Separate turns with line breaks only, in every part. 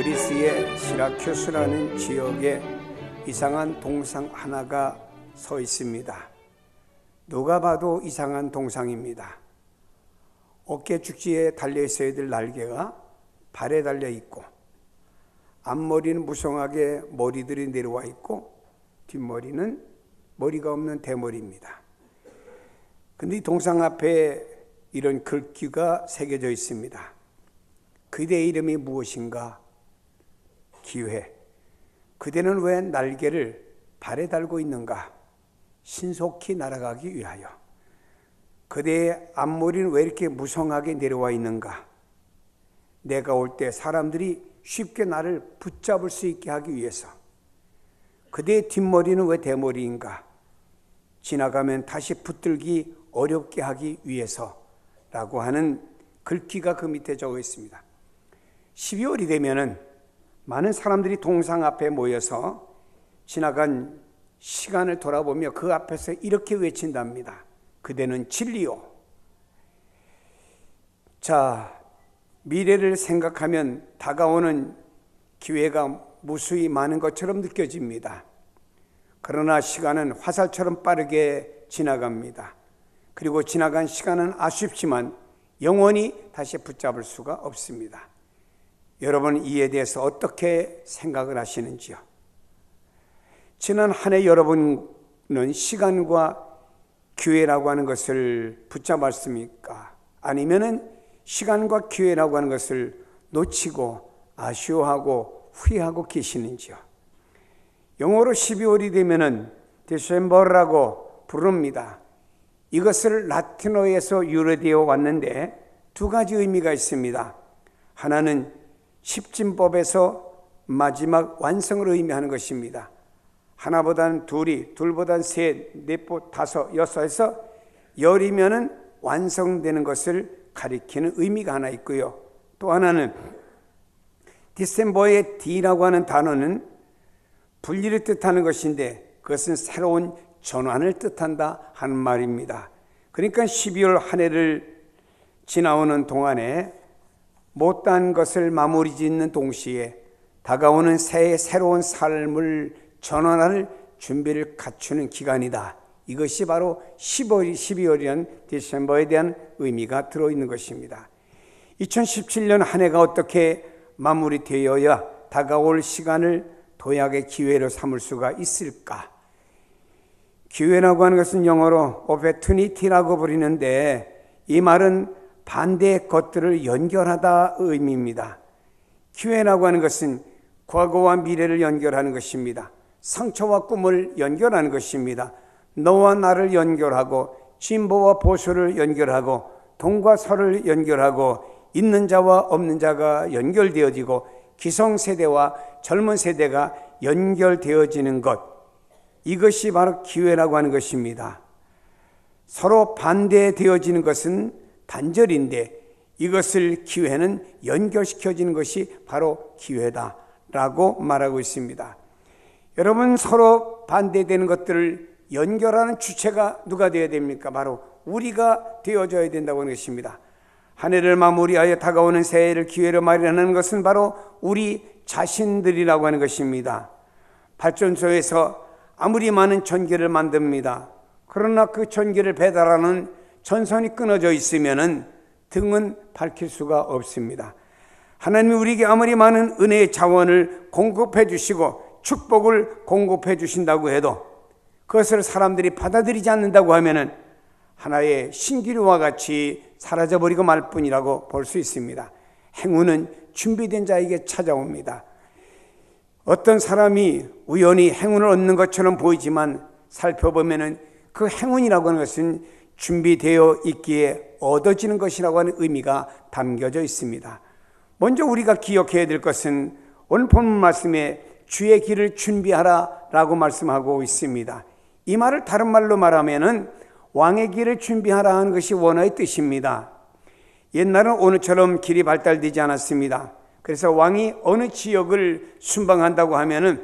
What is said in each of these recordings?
그리스의 시라큐스라는 지역에 이상한 동상 하나가 서 있습니다. 누가 봐도 이상한 동상입니다. 어깨 축지에 달려 있어야 될 날개가 발에 달려 있고, 앞머리는 무성하게 머리들이 내려와 있고, 뒷머리는 머리가 없는 대머리입니다. 근데 이 동상 앞에 이런 글귀가 새겨져 있습니다. 그대의 이름이 무엇인가? 기회. 그대는 왜 날개를 발에 달고 있는가? 신속히 날아가기 위하여. 그대의 앞머리는 왜 이렇게 무성하게 내려와 있는가? 내가 올 때 사람들이 쉽게 나를 붙잡을 수 있게 하기 위해서. 그대의 뒷머리는 왜 대머리인가? 지나가면 다시 붙들기 어렵게 하기 위해서라고 하는 글귀가 그 밑에 적어 있습니다. 12월이 되면은 많은 사람들이 동상 앞에 모여서 지나간 시간을 돌아보며 그 앞에서 이렇게 외친답니다. 그대는 진리요. 자, 미래를 생각하면 다가오는 기회가 무수히 많은 것처럼 느껴집니다. 그러나 시간은 화살처럼 빠르게 지나갑니다. 그리고 지나간 시간은 아쉽지만 영원히 다시 붙잡을 수가 없습니다. 여러분, 이에 대해서 어떻게 생각을 하시는지요? 지난 한 해 여러분은 시간과 기회라고 하는 것을 붙잡았습니까? 아니면은 시간과 기회라고 하는 것을 놓치고 아쉬워하고 후회하고 계시는지요? 영어로 12월이 되면은 디셈버라고 부릅니다. 이것을 라틴어에서 유래되어 왔는데 두 가지 의미가 있습니다. 하나는 십진법에서 마지막 완성을 의미하는 것입니다. 하나보다는 둘이, 둘보다는 셋, 넷보 다섯, 여섯에서 열이면은 완성되는 것을 가리키는 의미가 하나 있고요. 또 하나는 디셈버의 D라고 하는 단어는 분리를 뜻하는 것인데 그것은 새로운 전환을 뜻한다 하는 말입니다. 그러니까 12월 한 해를 지나오는 동안에 못다한 것을 마무리 짓는 동시에 다가오는 새해의 새로운 삶을 전환할 준비를 갖추는 기간이다. 이것이 바로 12월이라는 디셈버에 대한 의미가 들어있는 것입니다. 2017년 한 해가 어떻게 마무리되어야 다가올 시간을 도약의 기회로 삼을 수가 있을까? 기회라고 하는 것은 영어로 opportunity라고 부르는데 이 말은 반대의 것들을 연결하다 의미입니다. 기회라고 하는 것은 과거와 미래를 연결하는 것입니다. 상처와 꿈을 연결하는 것입니다. 너와 나를 연결하고 진보와 보수를 연결하고 동과 서를 연결하고 있는 자와 없는 자가 연결되어지고 기성세대와 젊은 세대가 연결되어지는 것, 이것이 바로 기회라고 하는 것입니다. 서로 반대되어지는 것은 단절인데 이것을 기회는 연결시켜지는 것이 바로 기회다라고 말하고 있습니다. 여러분, 서로 반대되는 것들을 연결하는 주체가 누가 되어야 됩니까? 바로 우리가 되어져야 된다고 하는 것입니다. 한 해를 마무리하여 다가오는 새해를 기회로 마련하는 것은 바로 우리 자신들이라고 하는 것입니다. 발전소에서 아무리 많은 전기를 만듭니다. 그러나 그 전기를 배달하는 전선이 끊어져 있으면은 등은 밝힐 수가 없습니다. 하나님이 우리에게 아무리 많은 은혜의 자원을 공급해 주시고 축복을 공급해 주신다고 해도 그것을 사람들이 받아들이지 않는다고 하면은 하나의 신기루와 같이 사라져버리고 말 뿐이라고 볼 수 있습니다. 행운은 준비된 자에게 찾아옵니다. 어떤 사람이 우연히 행운을 얻는 것처럼 보이지만 살펴보면은 그 행운이라고 하는 것은 준비되어 있기에 얻어지는 것이라고 하는 의미가 담겨져 있습니다. 먼저 우리가 기억해야 될 것은 오늘 본문 말씀에 주의 길을 준비하라 라고 말씀하고 있습니다. 이 말을 다른 말로 말하면은 왕의 길을 준비하라 하는 것이 원어의 뜻입니다. 옛날은 오늘처럼 길이 발달되지 않았습니다. 그래서 왕이 어느 지역을 순방한다고 하면은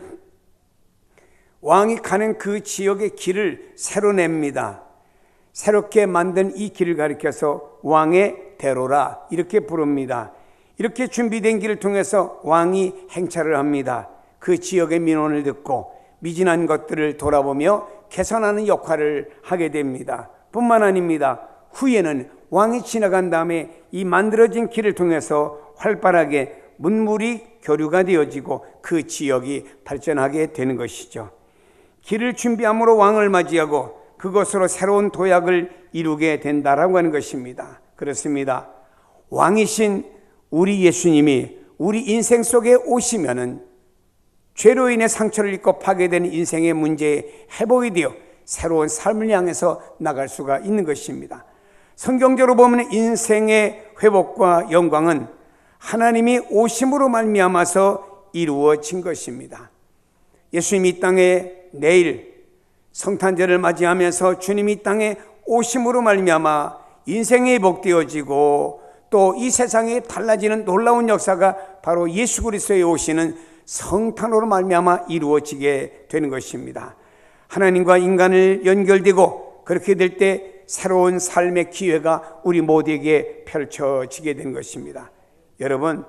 왕이 가는 그 지역의 길을 새로 냅니다. 새롭게 만든 이 길을 가리켜서 왕의 대로라 이렇게 부릅니다. 이렇게 준비된 길을 통해서 왕이 행차를 합니다. 그 지역의 민원을 듣고 미진한 것들을 돌아보며 개선하는 역할을 하게 됩니다. 뿐만 아닙니다. 후에는 왕이 지나간 다음에 이 만들어진 길을 통해서 활발하게 문물이 교류가 되어지고 그 지역이 발전하게 되는 것이죠. 길을 준비함으로 왕을 맞이하고 그것으로 새로운 도약을 이루게 된다라고 하는 것입니다. 그렇습니다. 왕이신 우리 예수님이 우리 인생 속에 오시면은 죄로 인해 상처를 입고 파괴된 인생의 문제에 회복이 되어 새로운 삶을 향해서 나갈 수가 있는 것입니다. 성경적으로 보면 인생의 회복과 영광은 하나님이 오심으로 말미암아서 이루어진 것입니다. 예수님이 이 땅에 내일 성탄절을 맞이하면서 주님이 이 땅에 오심으로 말미암아 인생이 회복되어지고 또 이 세상에 달라지는 놀라운 역사가 바로 예수 그리스도의 오시는 성탄으로 말미암아 이루어지게 되는 것입니다. 하나님과 인간을 연결되고 그렇게 될 때 새로운 삶의 기회가 우리 모두에게 펼쳐지게 되는 것입니다. 여러분,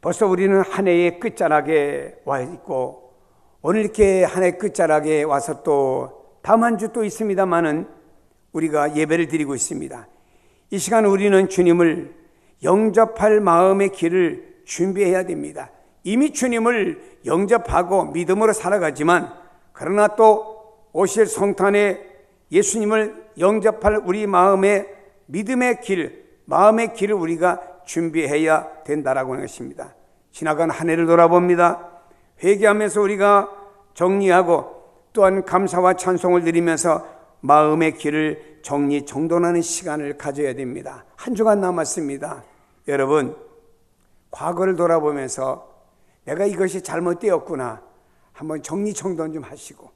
벌써 우리는 한 해의 끝자락에 와 있고 오늘 이렇게 한 해 끝자락에 와서 또 다음 한 주 또 있습니다만은 우리가 예배를 드리고 있습니다. 이 시간 우리는 주님을 영접할 마음의 길을 준비해야 됩니다. 이미 주님을 영접하고 믿음으로 살아가지만 그러나 또 오실 성탄에 예수님을 영접할 우리 마음의 믿음의 길, 마음의 길을 우리가 준비해야 된다라고 하는 것입니다. 지나간 한 해를 돌아봅니다. 회개하면서 우리가 정리하고 또한 감사와 찬송을 드리면서 마음의 길을 정리정돈하는 시간을 가져야 됩니다. 한 주간 남았습니다. 여러분, 과거를 돌아보면서 내가 이것이 잘못되었구나 한번 정리정돈 좀 하시고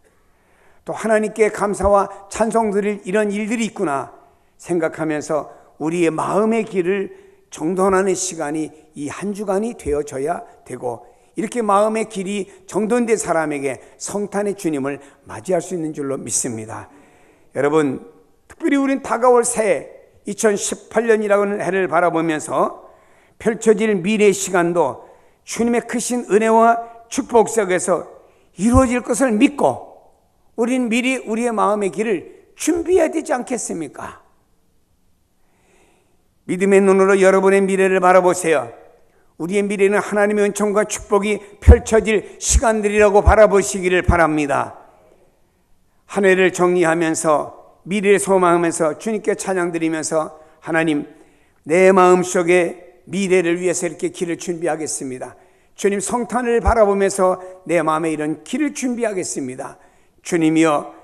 또 하나님께 감사와 찬송 드릴 이런 일들이 있구나 생각하면서 우리의 마음의 길을 정돈하는 시간이 이 한 주간이 되어져야 되고 이렇게 마음의 길이 정돈된 사람에게 성탄의 주님을 맞이할 수 있는 줄로 믿습니다. 여러분, 특별히 우리는 다가올 새해 2018년이라는 해를 바라보면서 펼쳐질 미래의 시간도 주님의 크신 은혜와 축복 속에서 이루어질 것을 믿고 우리는 미리 우리의 마음의 길을 준비해야 되지 않겠습니까? 믿음의 눈으로 여러분의 미래를 바라보세요. 우리의 미래는 하나님의 은총과 축복이 펼쳐질 시간들이라고 바라보시기를 바랍니다. 한 해를 정리하면서 미래를 소망하면서 주님께 찬양드리면서 하나님, 내 마음속에 미래를 위해서 이렇게 길을 준비하겠습니다. 주님, 성탄을 바라보면서 내 마음에 이런 길을 준비하겠습니다. 주님이여,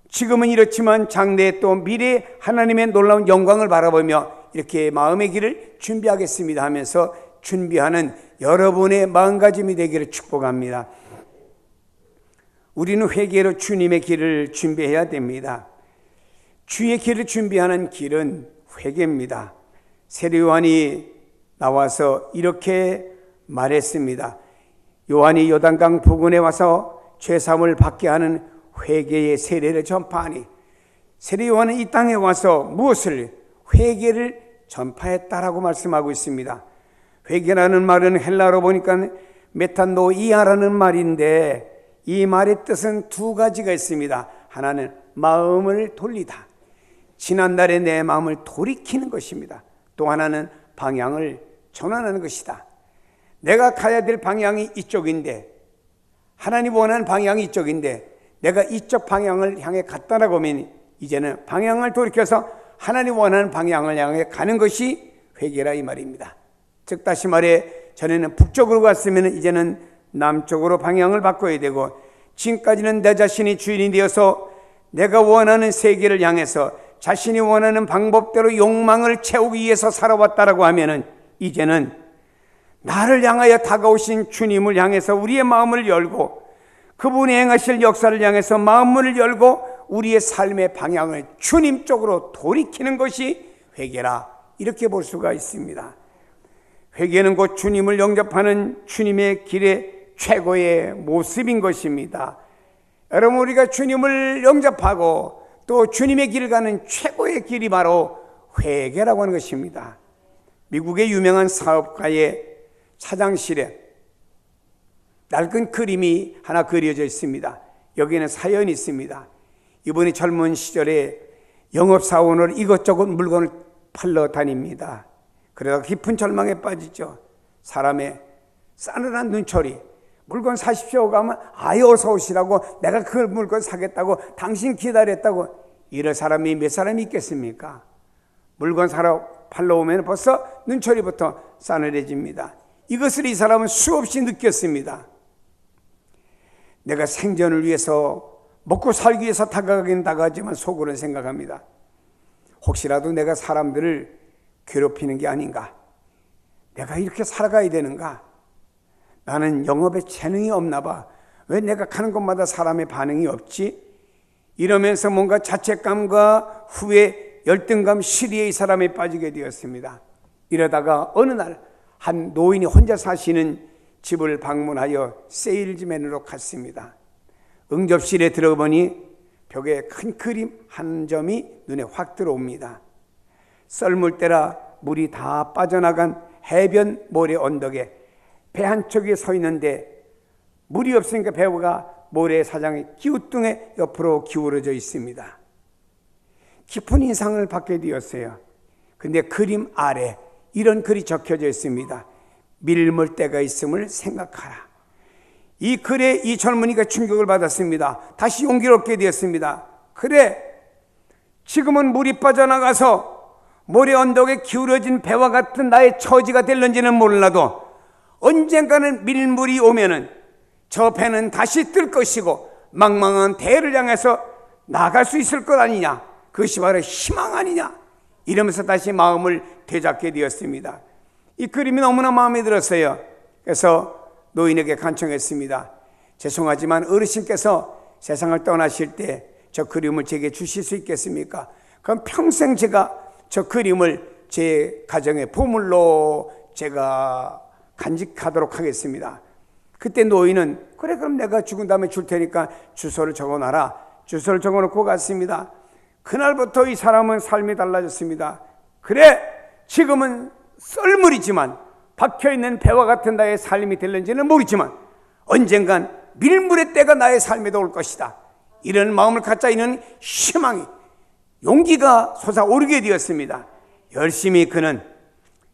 지금은 이렇지만 장래에 또 미래에 하나님의 놀라운 영광을 바라보며 이렇게 마음의 길을 준비하겠습니다 하면서 준비하는 여러분의 마음가짐이 되기를 축복합니다. 우리는 회개로 주님의 길을 준비해야 됩니다. 주의 길을 준비하는 길은 회개입니다. 세례 요한이 나와서 이렇게 말했습니다. 요한이 요단강 부근에 와서 죄사함을 받게 하는 회개의 세례를 전파하니, 세례 요한은 이 땅에 와서 무엇을? 회개를 전파했다라고 말씀하고 있습니다. 회개라는 말은 헬라어로 보니까 메탄노이아라는 말인데 이 말의 뜻은 두 가지가 있습니다. 하나는 마음을 돌리다, 지난날의 내 마음을 돌이키는 것입니다. 또 하나는 방향을 전환하는 것이다. 내가 가야 될 방향이 이쪽인데, 하나님 원하는 방향이 이쪽인데 내가 이쪽 방향을 향해 갔다라고 하면 이제는 방향을 돌이켜서 하나님 원하는 방향을 향해 가는 것이 회개라 이 말입니다. 즉 다시 말해, 전에는 북쪽으로 갔으면 이제는 남쪽으로 방향을 바꿔야 되고, 지금까지는 내 자신이 주인이 되어서 내가 원하는 세계를 향해서 자신이 원하는 방법대로 욕망을 채우기 위해서 살아왔다라고 하면은 이제는 나를 향하여 다가오신 주님을 향해서 우리의 마음을 열고 그분이 행하실 역사를 향해서 마음문을 열고 우리의 삶의 방향을 주님 쪽으로 돌이키는 것이 회개라, 이렇게 볼 수가 있습니다. 회개는 곧 주님을 영접하는 주님의 길의 최고의 모습인 것입니다. 여러분, 우리가 주님을 영접하고 또 주님의 길을 가는 최고의 길이 바로 회개라고 하는 것입니다. 미국의 유명한 사업가의 차장실에 낡은 그림이 하나 그려져 있습니다. 여기에는 사연이 있습니다. 이분이 젊은 시절에 영업사원으로 이것저것 물건을 팔러 다닙니다. 그러다가 깊은 절망에 빠지죠. 사람의 싸늘한 눈초리, 물건 사십시오 가면 아예 어서 오시라고, 내가 그 물건 사겠다고, 당신 기다렸다고, 이럴 사람이 몇 사람이 있겠습니까? 물건 팔러 오면 벌써 눈초리부터 싸늘해집니다. 이것을 이 사람은 수없이 느꼈습니다. 내가 생존을 위해서, 먹고 살기 위해서 다가가긴 다가가지만 속으로는 생각합니다. 혹시라도 내가 사람들을 괴롭히는 게 아닌가? 내가 이렇게 살아가야 되는가? 나는 영업에 재능이 없나 봐. 왜 내가 가는 곳마다 사람의 반응이 없지? 이러면서 뭔가 자책감과 후회, 열등감, 시리에 이 사람이 빠지게 되었습니다. 이러다가 어느 날 한 노인이 혼자 사시는 집을 방문하여 세일즈맨으로 갔습니다. 응접실에 들어보니 벽에 큰 그림 한 점이 눈에 확 들어옵니다. 썰물 때라 물이 다 빠져나간 해변 모래 언덕에 배 한쪽에 서 있는데, 물이 없으니까 배가 모래 사장의 기우뚱에 옆으로 기울어져 있습니다. 깊은 인상을 받게 되었어요. 근데 그림 아래 이런 글이 적혀져 있습니다. 밀물때가 있음을 생각하라. 이 글에 이 젊은이가 충격을 받았습니다. 다시 용기를 얻게 되었습니다. 그래, 지금은 물이 빠져나가서 모래 언덕에 기울어진 배와 같은 나의 처지가 될는지는 몰라도 언젠가는 밀물이 오면은 저 배는 다시 뜰 것이고 망망한 대를 향해서 나갈 수 있을 것 아니냐, 그것이 바로 희망 아니냐, 이러면서 다시 마음을 되잡게 되었습니다. 이 그림이 너무나 마음에 들었어요. 그래서 노인에게 간청했습니다. 죄송하지만 어르신께서 세상을 떠나실 때 저 그림을 제게 주실 수 있겠습니까? 그럼 평생 제가 저 그림을 제 가정의 보물로 제가 간직하도록 하겠습니다. 그때 노인은 그래, 그럼 내가 죽은 다음에 줄 테니까 주소를 적어놔라. 주소를 적어놓고 갔습니다. 그날부터 이 사람은 삶이 달라졌습니다. 그래, 지금은 썰물이지만 박혀있는 배와 같은 나의 삶이 될는지는 모르지만 언젠간 밀물의 때가 나의 삶에도 올 것이다. 이런 마음을 갖자 있는 희망이, 용기가 솟아오르게 되었습니다. 열심히 그는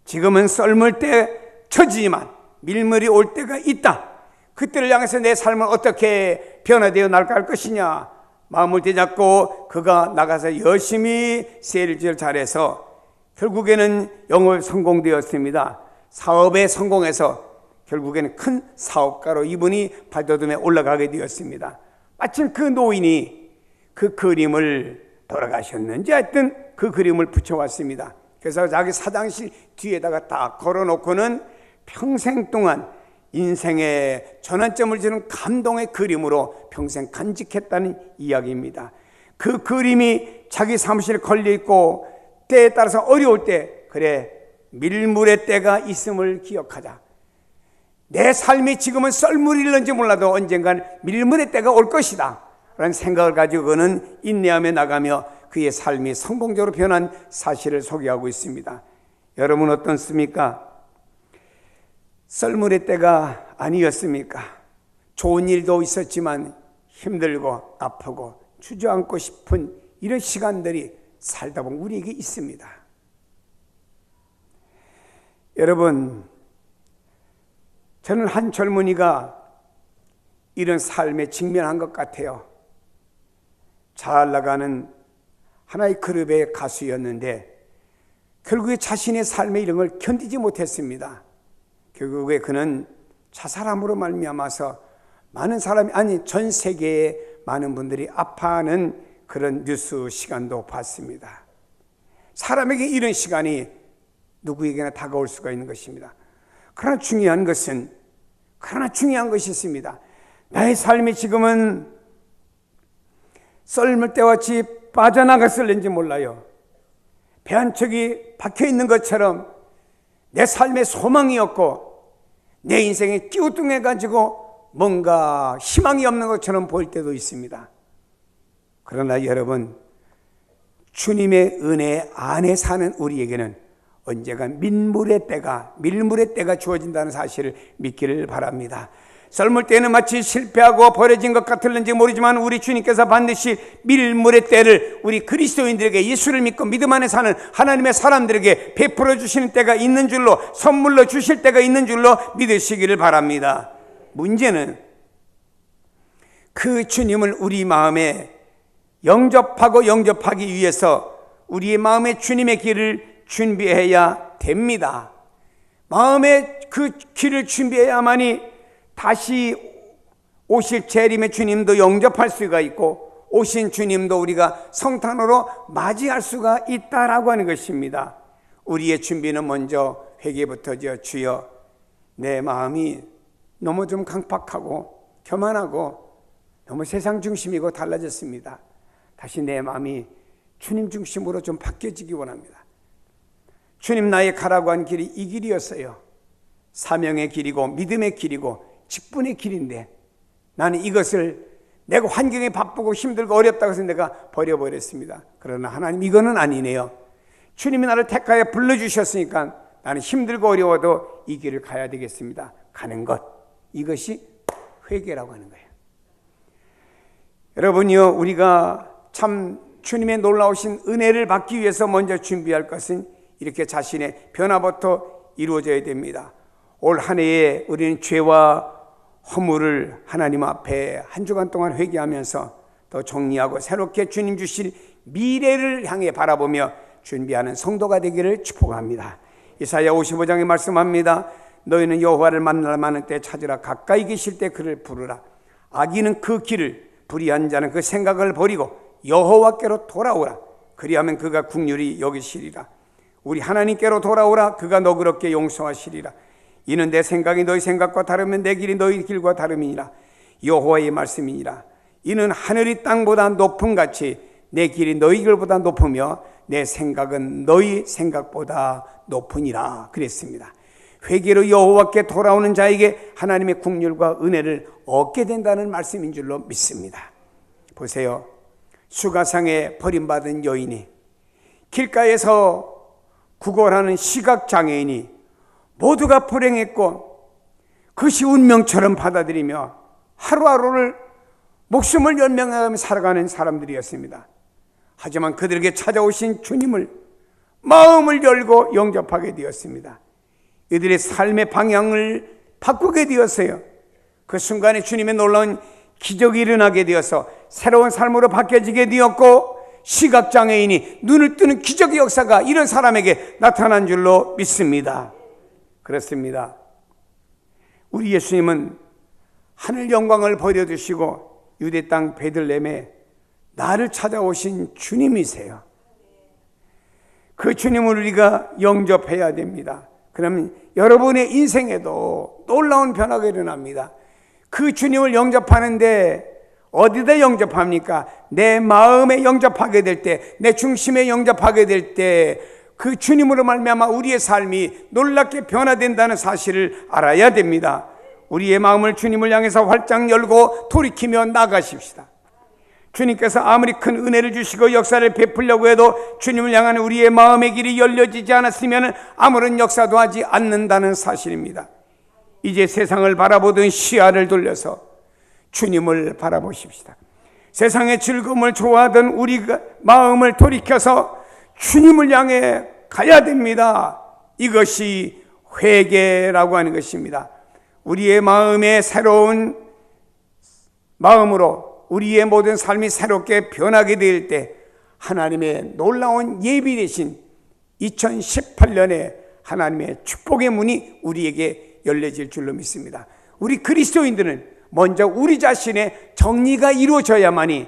지금은 썰물 때 처지지만 밀물이 올 때가 있다. 그때를 향해서 내 삶을 어떻게 변화되어 나갈 것이냐 마음을 되잡고 그가 나가서 열심히 세일즈를 잘해서 결국에는 영업에 성공되었습니다. 사업에 성공해서 결국에는 큰 사업가로 이분이 발돋움에 올라가게 되었습니다. 마침 그 노인이 그 그림을, 돌아가셨는지 하여튼 그 그림을 붙여왔습니다. 그래서 자기 사장실 뒤에다가 딱 걸어놓고는 평생 동안 인생의 전환점을 주는 감동의 그림으로 평생 간직했다는 이야기입니다. 그 그림이 자기 사무실에 걸려있고 때에 따라서 어려울 때, 그래, 밀물의 때가 있음을 기억하자. 내 삶이 지금은 썰물일는지 몰라도 언젠간 밀물의 때가 올 것이다 라는 생각을 가지고 그는 인내하며 나가며 그의 삶이 성공적으로 변한 사실을 소개하고 있습니다. 여러분 어떻습니까? 썰물의 때가 아니었습니까? 좋은 일도 있었지만 힘들고 아프고 주저앉고 싶은 이런 시간들이 살다 보면 우리에게 있습니다. 여러분, 저는 한 젊은이가 이런 삶에 직면한 것 같아요. 잘 나가는 하나의 그룹의 가수였는데 결국에 자신의 삶의 이런 걸 견디지 못했습니다. 결국에 그는 자살함으로 말미암아서 많은 사람이, 아니 전 세계의 많은 분들이 아파하는 그런 뉴스 시간도 봤습니다. 사람에게 이런 시간이 누구에게나 다가올 수가 있는 것입니다. 그러나 중요한 것이 있습니다. 나의 삶이 지금은 썰물 때와 같이 빠져나갔을는지 몰라요. 배 한 척이 박혀있는 것처럼 내 삶에 소망이 없고 내 인생에 끼우뚱해가지고 뭔가 희망이 없는 것처럼 보일 때도 있습니다. 그러나 여러분, 주님의 은혜 안에 사는 우리에게는 언제가 밀물의 때가 주어진다는 사실을 믿기를 바랍니다. 썰물 때는 마치 실패하고 버려진 것 같을는지 모르지만 우리 주님께서 반드시 밀물의 때를 우리 그리스도인들에게, 예수를 믿고 믿음 안에 사는 하나님의 사람들에게 베풀어 주시는 때가 있는 줄로, 선물로 주실 때가 있는 줄로 믿으시기를 바랍니다. 문제는 그 주님을 우리 마음에 영접하기 위해서 우리의 마음에 주님의 길을 준비해야 됩니다. 마음에 그 길을 준비해야만이 다시 오실 재림의 주님도 영접할 수가 있고, 오신 주님도 우리가 성탄으로 맞이할 수가 있다라고 하는 것입니다. 우리의 준비는 먼저 회개부터죠. 주여, 내 마음이 너무 좀 강팍하고 교만하고 너무 세상 중심이고 달라졌습니다. 다시 내 마음이 주님 중심으로 좀 바뀌어지기 원합니다. 주님 나의 가라고 한 길이 이 길이었어요. 사명의 길이고 믿음의 길이고 직분의 길인데 나는 이것을 내가 환경이 바쁘고 힘들고 어렵다고 해서 내가 버려버렸습니다. 그러나 하나님, 이거는 아니네요. 주님이 나를 택하여 불러주셨으니까 나는 힘들고 어려워도 이 길을 가야 되겠습니다. 가는 것, 이것이 회개라고 하는 거예요. 여러분이요, 우리가 참 주님의 놀라우신 은혜를 받기 위해서 먼저 준비할 것은 이렇게 자신의 변화부터 이루어져야 됩니다. 올 한 해에 우리는 죄와 허물을 하나님 앞에 한 주간 동안 회개하면서 더 정리하고 새롭게 주님 주실 미래를 향해 바라보며 준비하는 성도가 되기를 축복합니다. 이사야 55장에 말씀합니다. 너희는 여호와를 만날 만한 때 찾으라. 가까이 계실 때 그를 부르라. 악인은 그 길을, 불의한 자는 그 생각을 버리고 여호와께로 돌아오라. 그리하면 그가 긍휼히 여기시리라. 우리 하나님께로 돌아오라. 그가 너그럽게 용서하시리라. 이는 내 생각이 너희 생각과 다르면 내 길이 너희 길과 다름이니라. 여호와의 말씀이니라. 이는 하늘이 땅보다 높음 같이 내 길이 너희 길보다 높으며 내 생각은 너희 생각보다 높으니라. 그랬습니다. 회개로 여호와께 돌아오는 자에게 하나님의 긍휼과 은혜를 얻게 된다는 말씀인 줄로 믿습니다. 보세요. 수가상에 버림받은 여인이, 길가에서 구걸하는 시각장애인이 모두가 불행했고 그것이 운명처럼 받아들이며 하루하루를 목숨을 연명하며 살아가는 사람들이었습니다. 하지만 그들에게 찾아오신 주님을 마음을 열고 영접하게 되었습니다. 이들의 삶의 방향을 바꾸게 되었어요. 그 순간에 주님의 놀라운 기적이 일어나게 되어서 새로운 삶으로 바뀌어지게 되었고, 시각장애인이 눈을 뜨는 기적의 역사가 이런 사람에게 나타난 줄로 믿습니다. 그렇습니다. 우리 예수님은 하늘 영광을 버려두시고 유대 땅 베들레헴에 나를 찾아오신 주님이세요. 그 주님을 우리가 영접해야 됩니다. 그러면 여러분의 인생에도 놀라운 변화가 일어납니다. 그 주님을 영접하는데 어디다 영접합니까? 내 마음에 영접하게 될 때, 내 중심에 영접하게 될 때 그 주님으로 말미암아 우리의 삶이 놀랍게 변화된다는 사실을 알아야 됩니다. 우리의 마음을 주님을 향해서 활짝 열고 돌이키며 나가십시다. 주님께서 아무리 큰 은혜를 주시고 역사를 베풀려고 해도 주님을 향한 우리의 마음의 길이 열려지지 않았으면 아무런 역사도 하지 않는다는 사실입니다. 이제 세상을 바라보던 시야를 돌려서 주님을 바라보십시다. 세상의 즐거움을 좋아하던 우리가 마음을 돌이켜서 주님을 향해 가야 됩니다. 이것이 회개라고 하는 것입니다. 우리의 마음의 새로운 마음으로 우리의 모든 삶이 새롭게 변하게 될 때 하나님의 놀라운 예비 되신 2018년에 하나님의 축복의 문이 우리에게 열려질 줄로 믿습니다. 우리 그리스도인들은 먼저 우리 자신의 정리가 이루어져야만이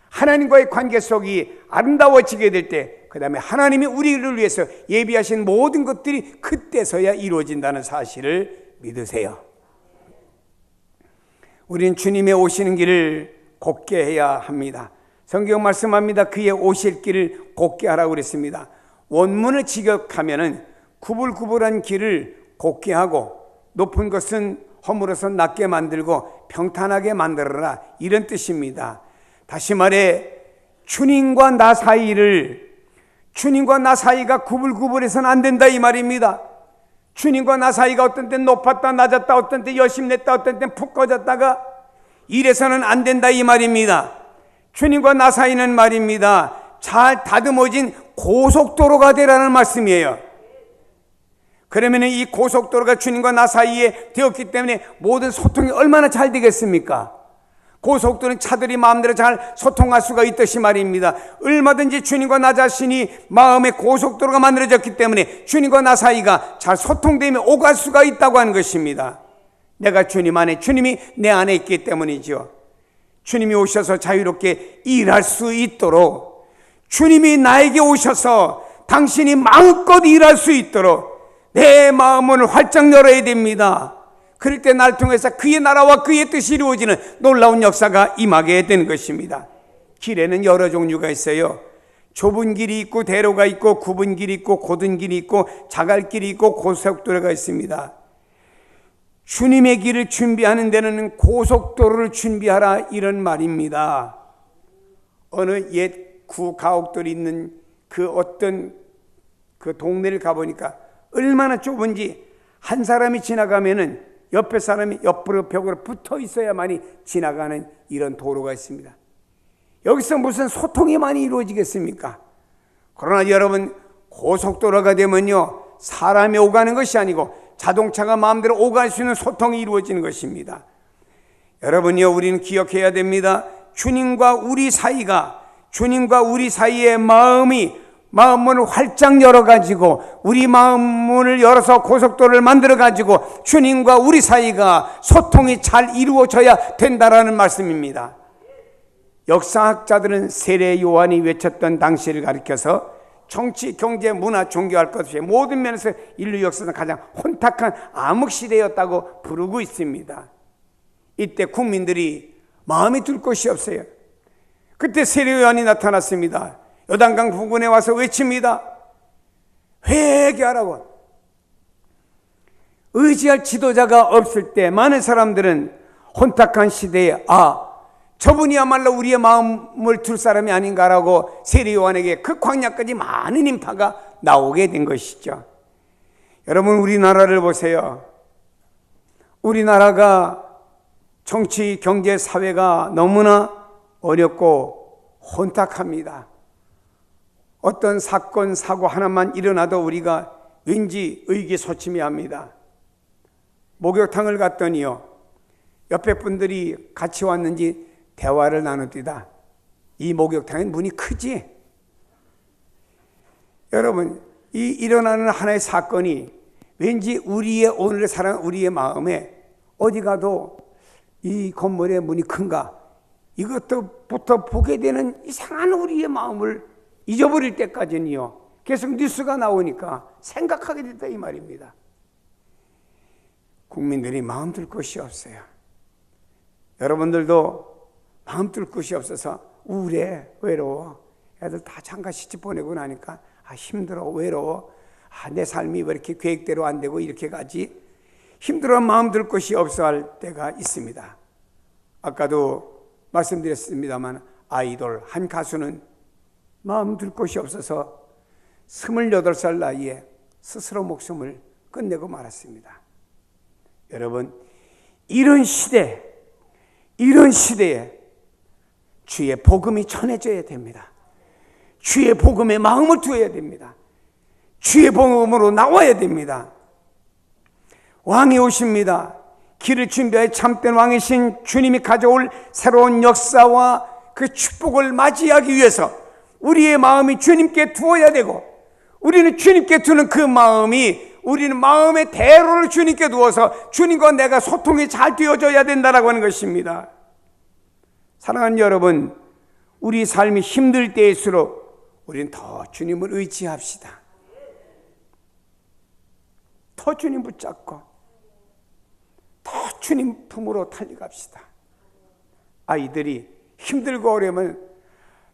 하나님과의 관계 속이 아름다워지게 될 때, 그 다음에 하나님이 우리를 위해서 예비하신 모든 것들이 그때서야 이루어진다는 사실을 믿으세요. 우리는 주님의 오시는 길을 곧게 해야 합니다. 성경 말씀합니다. 그의 오실 길을 곧게 하라고 그랬습니다. 원문을 직역하면은 구불구불한 길을 곧게 하고 높은 것은 허물어서 낮게 만들고 평탄하게 만들어라, 이런 뜻입니다. 다시 말해 주님과 나 사이를 주님과 나 사이가 구불구불해서는 안 된다 이 말입니다. 주님과 나 사이가 어떤 때 높았다 낮았다, 어떤 때 열심냈다, 어떤 때 푹 꺼졌다가 이래서는 안 된다 이 말입니다. 주님과 나 사이는 말입니다, 잘 다듬어진 고속도로가 되라는 말씀이에요. 그러면 이 고속도로가 주님과 나 사이에 되었기 때문에 모든 소통이 얼마나 잘 되겠습니까? 고속도로는 차들이 마음대로 잘 소통할 수가 있듯이 말입니다. 얼마든지 주님과 나 자신이 마음의 고속도로가 만들어졌기 때문에 주님과 나 사이가 잘 소통되며 오갈 수가 있다고 하는 것입니다. 내가 주님 안에, 주님이 내 안에 있기 때문이죠. 주님이 오셔서 자유롭게 일할 수 있도록, 주님이 나에게 오셔서 당신이 마음껏 일할 수 있도록 내 마음을 활짝 열어야 됩니다. 그럴 때 날 통해서 그의 나라와 그의 뜻이 이루어지는 놀라운 역사가 임하게 되는 것입니다. 길에는 여러 종류가 있어요. 좁은 길이 있고 대로가 있고 굽은 길이 있고 곧은 길이 있고 자갈길이 있고 고속도로가 있습니다. 주님의 길을 준비하는 데는 고속도로를 준비하라 이런 말입니다. 어느 옛 구가옥들이 있는 그 어떤 그 동네를 가보니까 얼마나 좁은지 한 사람이 지나가면은 옆에 사람이 옆으로 벽으로 붙어 있어야만이 지나가는 이런 도로가 있습니다. 여기서 무슨 소통이 많이 이루어지겠습니까? 그러나 여러분, 고속도로가 되면요, 사람이 오가는 것이 아니고 자동차가 마음대로 오갈 수 있는 소통이 이루어지는 것입니다. 여러분요, 우리는 기억해야 됩니다. 주님과 우리 사이의 마음문을 활짝 열어가지고 우리 마음문을 열어서 고속도로를 만들어가지고 주님과 우리 사이가 소통이 잘 이루어져야 된다라는 말씀입니다. 역사학자들은 세례 요한이 외쳤던 당시를 가리켜서 정치, 경제, 문화, 종교할 것 없이 모든 면에서 인류 역사상 가장 혼탁한 암흑시대였다고 부르고 있습니다. 이때 국민들이 마음이 둘 곳이 없어요. 그때 세례 요한이 나타났습니다. 요단강 부근에 와서 외칩니다. 회개하라고. 의지할 지도자가 없을 때 많은 사람들은 혼탁한 시대에 저분이야말로 우리의 마음을 둘 사람이 아닌가라고 세례 요한에게 그 광야까지 많은 인파가 나오게 된 것이죠. 여러분, 우리나라를 보세요. 우리나라가 정치, 경제, 사회가 너무나 어렵고 혼탁합니다. 어떤 사건, 사고 하나만 일어나도 우리가 왠지 의기소침해합니다. 목욕탕을 갔더니요, 옆에 분들이 같이 왔는지 대화를 나누디다. 이 목욕탕엔 문이 크지? 여러분, 이 일어나는 하나의 사건이 왠지 우리의 오늘을 살아가는 우리의 마음에 어디 가도 이 건물의 문이 큰가? 이것부터 보게 되는 이상한 우리의 마음을 잊어버릴 때까지는요, 계속 뉴스가 나오니까 생각하게 됐다 이 말입니다. 국민들이 마음 둘 곳이 없어요. 여러분들도 마음 둘 곳이 없어서 우울해, 외로워. 애들 다 장가 시집 보내고 나니까 힘들어, 외로워. 내 삶이 왜 이렇게 계획대로 안 되고 이렇게 가지? 힘들어 마음 둘 곳이 없어 할 때가 있습니다. 아까도 말씀드렸습니다만 아이돌 한 가수는 마음 둘 곳이 없어서 28살 나이에 스스로 목숨을 끝내고 말았습니다. 여러분, 이런 시대에 주의 복음이 전해져야 됩니다. 주의 복음에 마음을 두어야 됩니다. 주의 복음으로 나와야 됩니다. 왕이 오십니다. 길을 준비하여 참된 왕이신 주님이 가져올 새로운 역사와 그 축복을 맞이하기 위해서 우리의 마음이 주님께 두어야 되고, 우리는 주님께 두는 그 마음이 우리는 마음의 대로를 주님께 두어서 주님과 내가 소통이 잘 되어져야 된다라고 하는 것입니다. 사랑하는 여러분, 우리 삶이 힘들 때일수록 우리는 더 주님을 의지합시다. 더 주님 붙잡고 더 주님 품으로 달려갑시다. 아이들이 힘들고 어려우면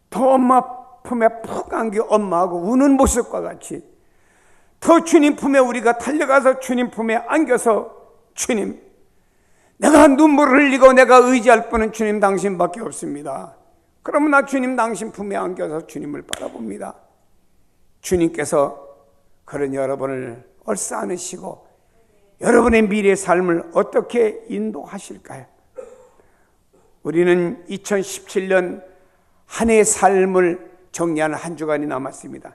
더 엄마 품에 푹 안겨 엄마하고 우는 모습과 같이 더 주님 품에 우리가 달려가서 주님 품에 안겨서, 주님, 내가 눈물을 흘리고 내가 의지할 분은 주님 당신밖에 없습니다. 그러면 나 주님 당신 품에 안겨서 주님을 바라봅니다. 주님께서 그런 여러분을 얼싸 안으시고 여러분의 미래의 삶을 어떻게 인도하실까요? 우리는 2017년 한 해의 삶을 정리하는 한 주간이 남았습니다.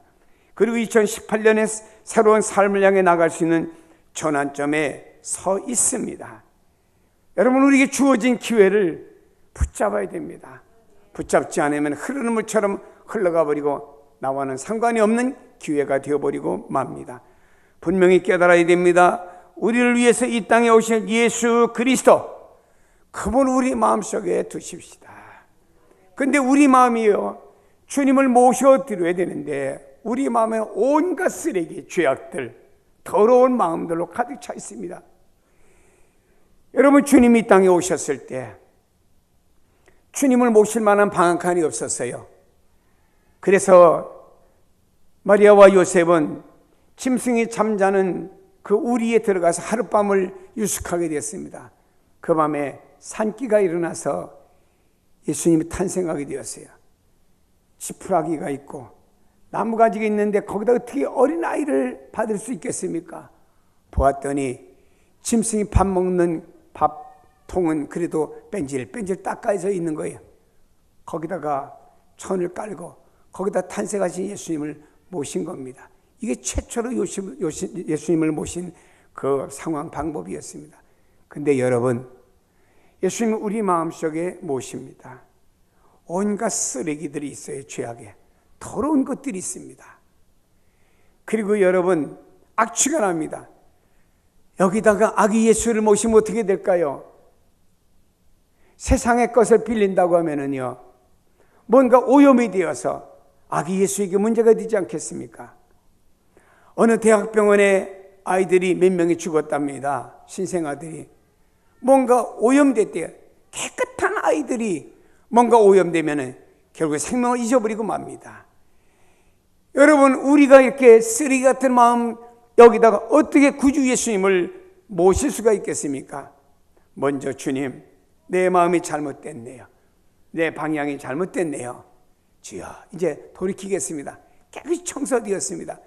그리고 2018년에 새로운 삶을 향해 나갈 수 있는 전환점에 서 있습니다. 여러분, 우리에게 주어진 기회를 붙잡아야 됩니다. 붙잡지 않으면 흐르는 물처럼 흘러가 버리고 나와는 상관이 없는 기회가 되어버리고 맙니다. 분명히 깨달아야 됩니다. 우리를 위해서 이 땅에 오신 예수 그리스도, 그분 우리 마음속에 두십시다. 근데 우리 마음이요, 주님을 모셔드려야 되는데 우리 마음에 온갖 쓰레기, 죄악들, 더러운 마음들로 가득 차 있습니다. 여러분, 주님이 이 땅에 오셨을 때 주님을 모실 만한 방 한 칸이 없었어요. 그래서 마리아와 요셉은 짐승이 잠자는 그 우리에 들어가서 하룻밤을 유숙하게 됐습니다. 그 밤에 산기가 일어나서 예수님이 탄생하게 되었어요. 지푸라기가 있고 나무가지가 있는데 거기다 어떻게 어린아이를 받을 수 있겠습니까? 보았더니 짐승이 밥 먹는 밥통은 그래도 뺀질뺀질 닦아져 있는 거예요. 거기다가 천을 깔고 거기다 탄생하신 예수님을 모신 겁니다. 이게 최초로 예수님을 모신 그 상황 방법이었습니다. 근데 여러분, 예수님은 우리 마음속에 모십니다. 온갖 쓰레기들이 있어요. 죄악에 더러운 것들이 있습니다. 그리고 여러분, 악취가 납니다. 여기다가 아기 예수를 모시면 어떻게 될까요? 세상의 것을 빌린다고 하면은요, 뭔가 오염이 되어서 아기 예수에게 문제가 되지 않겠습니까? 어느 대학병원에 아이들이 몇 명이 죽었답니다. 신생아들이. 뭔가 오염됐대요. 깨끗한 아이들이 뭔가 오염되면 결국 생명을 잊어버리고 맙니다. 여러분, 우리가 이렇게 쓰레기 같은 마음 여기다가 어떻게 구주 예수님을 모실 수가 있겠습니까? 먼저, 주님, 내 마음이 잘못됐네요. 내 방향이 잘못됐네요. 주여, 이제 돌이키겠습니다. 깨끗이 청소되었습니다.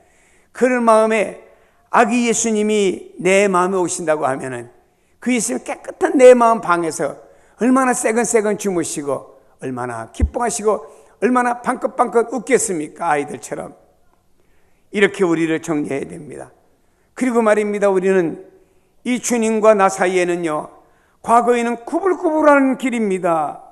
그런 마음에 아기 예수님이 내 마음에 오신다고 하면은 그 예수님 깨끗한 내 마음 방에서 얼마나 새근새근 주무시고 얼마나 기뻐하시고 얼마나 방긋방긋 웃겠습니까? 아이들처럼. 이렇게 우리를 정리해야 됩니다. 그리고 말입니다, 우리는 이 주님과 나 사이에는요, 과거에는 구불구불하는 길입니다.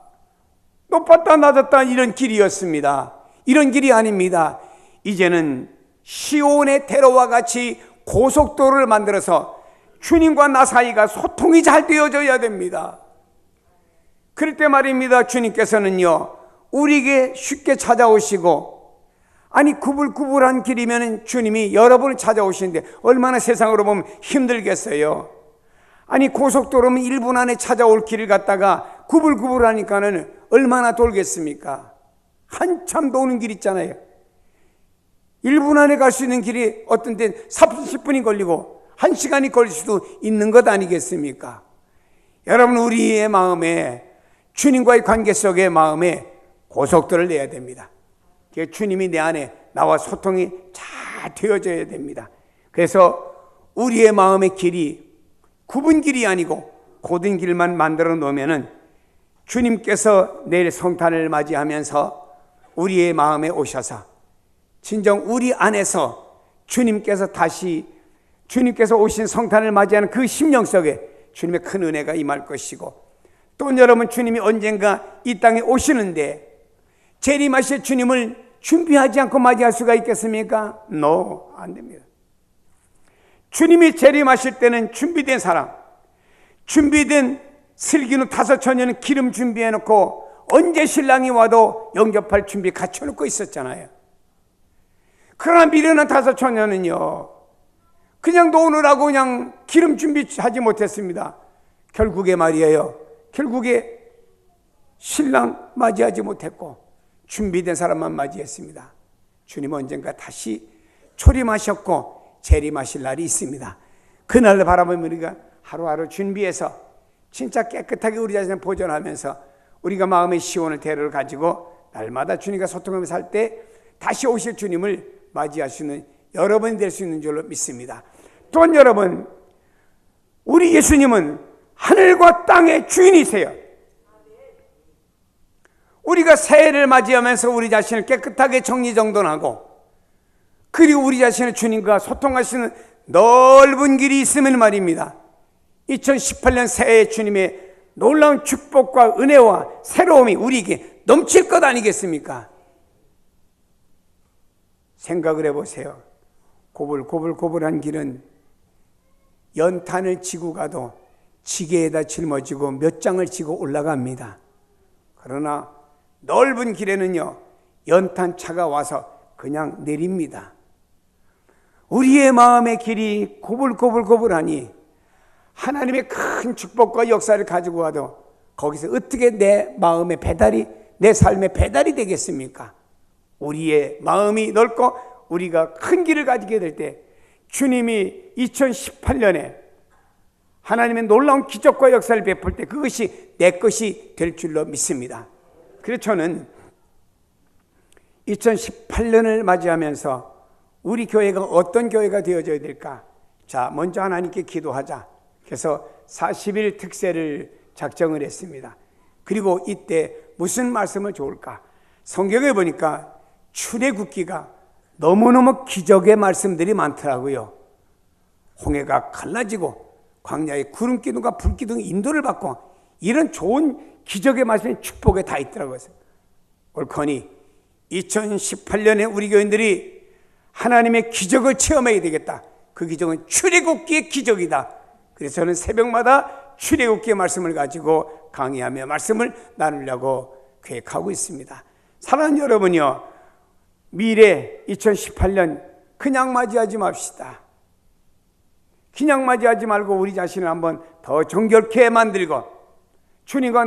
높았다 낮았다 이런 길이었습니다. 이런 길이 아닙니다. 이제는 시온의 대로와 같이 고속도로를 만들어서 주님과 나 사이가 소통이 잘 되어져야 됩니다. 그럴 때 말입니다, 주님께서는요, 우리에게 쉽게 찾아오시고, 아니 구불구불한 길이면 주님이 여러분을 찾아오시는데 얼마나 세상으로 보면 힘들겠어요. 아니 고속도로면 1분 안에 찾아올 길을 갖다가 구불구불하니까는 얼마나 돌겠습니까? 한참 도는 길 있잖아요. 1분 안에 갈 수 있는 길이 어떤 데는 30분이 걸리고 1시간이 걸릴 수도 있는 것 아니겠습니까? 여러분, 우리의 마음에, 주님과의 관계 속의 마음에 고속도로를 내야 됩니다. 주님이 내 안에 나와 소통이 잘 되어져야 됩니다. 그래서 우리의 마음의 길이 굽은 길이 아니고 곧은 길만 만들어 놓으면은 주님께서 내일 성탄을 맞이하면서 우리의 마음에 오셔서 진정 우리 안에서 주님께서 오신 성탄을 맞이하는 그 심령 속에 주님의 큰 은혜가 임할 것이고, 또 여러분, 주님이 언젠가 이 땅에 오시는데 재림하실 주님을 준비하지 않고 맞이할 수가 있겠습니까? No, 안 됩니다. 주님이 재림하실 때는 준비된 사람, 준비된 슬기는 5천년 기름 준비해놓고 언제 신랑이 와도 영접할 준비 갖춰놓고 있었잖아요. 그러나 미련한 5천년은요, 그냥 노느라고 그냥 기름 준비하지 못했습니다. 결국에 말이에요, 결국에 신랑 맞이하지 못했고 준비된 사람만 맞이했습니다. 주님은 언젠가 다시 초림하셨고 재림하실 날이 있습니다. 그날을 바라보면 우리가 하루하루 준비해서 진짜 깨끗하게 우리 자신을 보존하면서 우리가 마음의 시온을 대로를 가지고 날마다 주님과 소통하면서 살 때 다시 오실 주님을 맞이하시는 여러분이 될 수 있는 줄로 믿습니다. 또한 여러분, 우리 예수님은 하늘과 땅의 주인이세요. 우리가 새해를 맞이하면서 우리 자신을 깨끗하게 정리정돈하고, 그리고 우리 자신을 주님과 소통하시는 넓은 길이 있으면 말입니다, 2018년 새해 주님의 놀라운 축복과 은혜와 새로움이 우리에게 넘칠 것 아니겠습니까? 생각을 해보세요. 고불고불고불한 길은 연탄을 지고 가도 지게에다 짊어지고 몇 장을 지고 올라갑니다. 그러나 넓은 길에는요, 연탄차가 와서 그냥 내립니다. 우리의 마음의 길이 고불고불고불하니 하나님의 큰 축복과 역사를 가지고 와도 거기서 어떻게 내 마음의 배달이, 내 삶의 배달이 되겠습니까? 우리의 마음이 넓고 우리가 큰 길을 가지게 될 때 주님이 2018년에 하나님의 놀라운 기적과 역사를 베풀 때 그것이 내 것이 될 줄로 믿습니다. 그래서 저는 2018년을 맞이하면서 우리 교회가 어떤 교회가 되어져야 될까? 자, 먼저 하나님께 기도하자. 그래서 40일 특세를 작정을 했습니다. 그리고 이때 무슨 말씀을 좋을까? 성경에 보니까 출애굽기가 너무너무 기적의 말씀들이 많더라고요. 홍해가 갈라지고 광야에 구름 기둥과 불 기둥이 인도를 받고, 이런 좋은 기적의 말씀이 축복에 다 있더라고요. 옳거니 2018년에 우리 교인들이 하나님의 기적을 체험해야 되겠다. 그 기적은 출애굽기의 기적이다. 그래서 저는 새벽마다 출애굽기의 말씀을 가지고 강의하며 말씀을 나누려고 계획하고 있습니다. 사랑하는 여러분이요, 미래 2018년 그냥 맞이하지 맙시다. 그냥 맞이하지 말고 우리 자신을 한번 더 정결케 만들고 주님과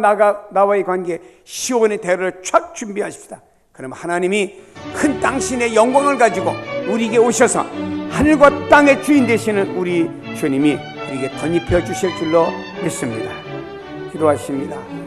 나와의 관계 시온의 대로를 촥 준비하십시다. 그럼 하나님이 큰 당신의 영광을 가지고 우리에게 오셔서 하늘과 땅의 주인 되시는 우리 주님이 우리에게 덧입혀 주실 줄로 믿습니다. 기도하십니다.